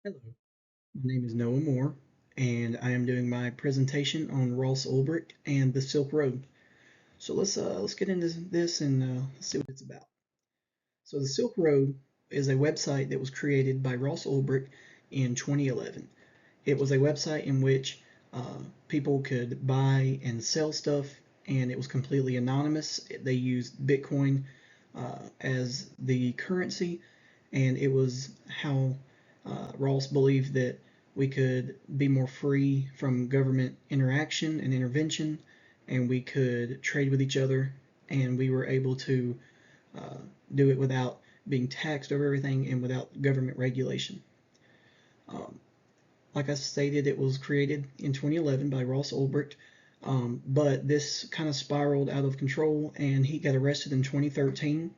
Hello, my name is Noah Moore, and I am doing my presentation on Ross Ulbricht and the Silk Road. So let's get into this and see what it's about. So the Silk Road is a website that was created by Ross Ulbricht in 2011. It was a website in which people could buy and sell stuff, and it was completely anonymous. They used Bitcoin as the currency, and it was how Ross believed that we could be more free from government interaction and intervention, and we could trade with each other, and we were able to uh, do it without being taxed over everything and without government regulation. Um, like I stated, it was created in 2011 by Ross Ulbricht, but this kind of spiraled out of control, and he got arrested in 2013.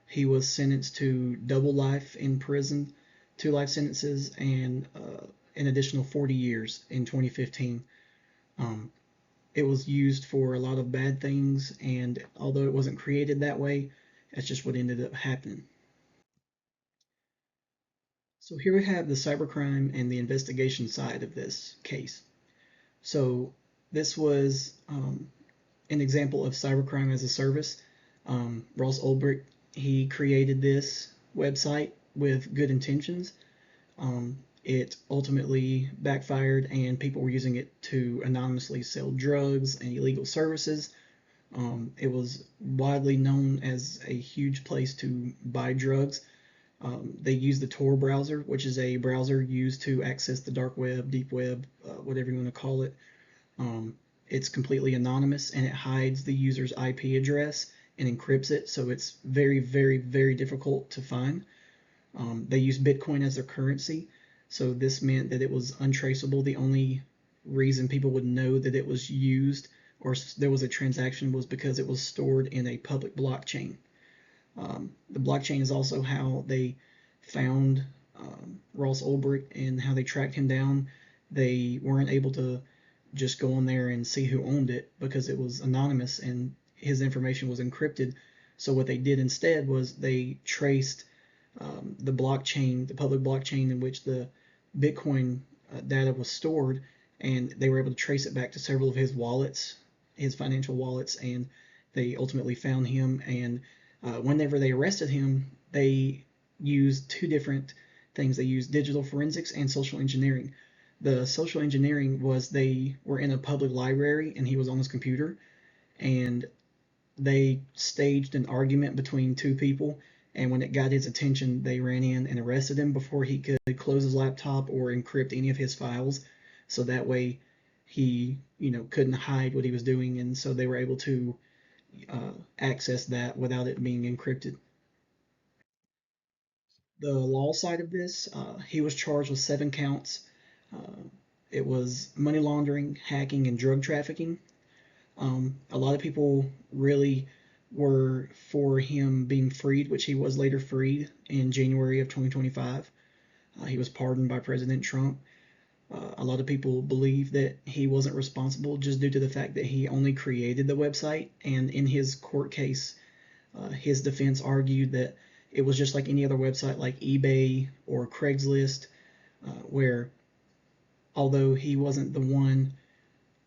He was sentenced to double life in prison, two life sentences, and an additional 40 years in 2015. Um, it was used for a lot of bad things, and although it wasn't created that way, that's just what ended up happening. So here we have the cybercrime and the investigation side of this case. So this was an example of cybercrime as a service. Ross Ulbricht, he created this website with good intentions. It ultimately backfired, and people were using it to anonymously sell drugs and illegal services. It was widely known as a huge place to buy drugs. They used the Tor browser, which is a browser used to access the dark web, deep web, whatever you want to call it. It's completely anonymous, and it hides the user's IP address and encrypts it, so it's very, very, very difficult to find. They use Bitcoin as their currency, so this meant that it was untraceable. The only reason people would know that it was used or there was a transaction was because it was stored in a public blockchain. The blockchain is also how they found Ross Ulbricht and how they tracked him down. They weren't able to just go on there and see who owned it because it was anonymous and his information was encrypted. So what they did instead was they traced the blockchain, the public blockchain in which the Bitcoin data was stored, and they were able to trace it back to several of his wallets, his financial wallets, and they ultimately found him. And whenever they arrested him, they used two different things. They used digital forensics and social engineering. The social engineering was they were in a public library and he was on his computer, and they staged an argument between two people, and when it got his attention, they ran in and arrested him before he could close his laptop or encrypt any of his files. So that way, he couldn't hide what he was doing, and so they were able to access that without it being encrypted. The law side of this, he was charged with 7 counts. Uh, it was money laundering, hacking, and drug trafficking. A lot of people really were for him being freed, which he was later freed in January of 2025. He was pardoned by President Trump. A lot of people believe that he wasn't responsible just due to the fact that he only created the website. And in his court case, his defense argued that it was just like any other website like eBay or Craigslist, where although he wasn't the one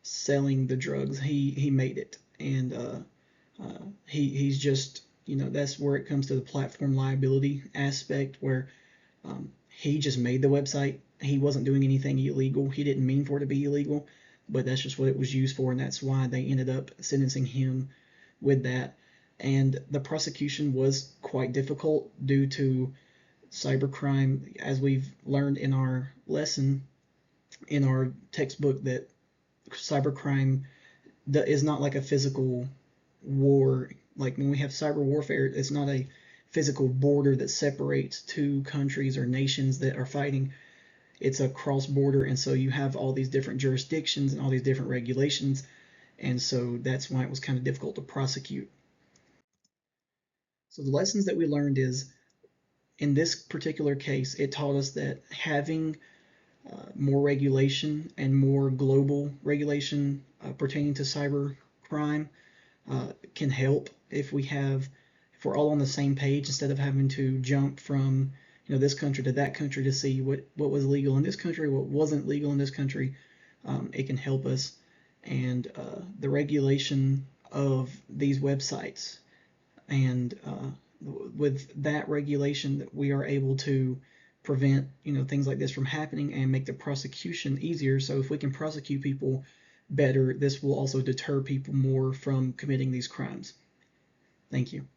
selling the drugs, he made it. And he's just, that's where it comes to the platform liability aspect, where he just made the website. He wasn't doing anything illegal. He didn't mean for it to be illegal, but that's just what it was used for, and that's why they ended up sentencing him with that. And the prosecution was quite difficult due to cybercrime, as we've learned in our lesson in our textbook, that cybercrime is not like a physical war. Like when we have cyber warfare, it's not a physical border that separates two countries or nations that are fighting. It's a cross border, and so you have all these different jurisdictions and all these different regulations, and so that's why it was kind of difficult to prosecute. So the lessons that we learned is in this particular case, it taught us that having more regulation and more global regulation pertaining to cyber crime can help if we're all on the same page instead of having to jump from this country to that country to see what was legal in this country, what wasn't legal in this country. It can help us. And the regulation of these websites, and with that regulation, that we are able to prevent things like this from happening and make the prosecution easier. So if we can prosecute people better, this will also deter people more from committing these crimes. Thank you.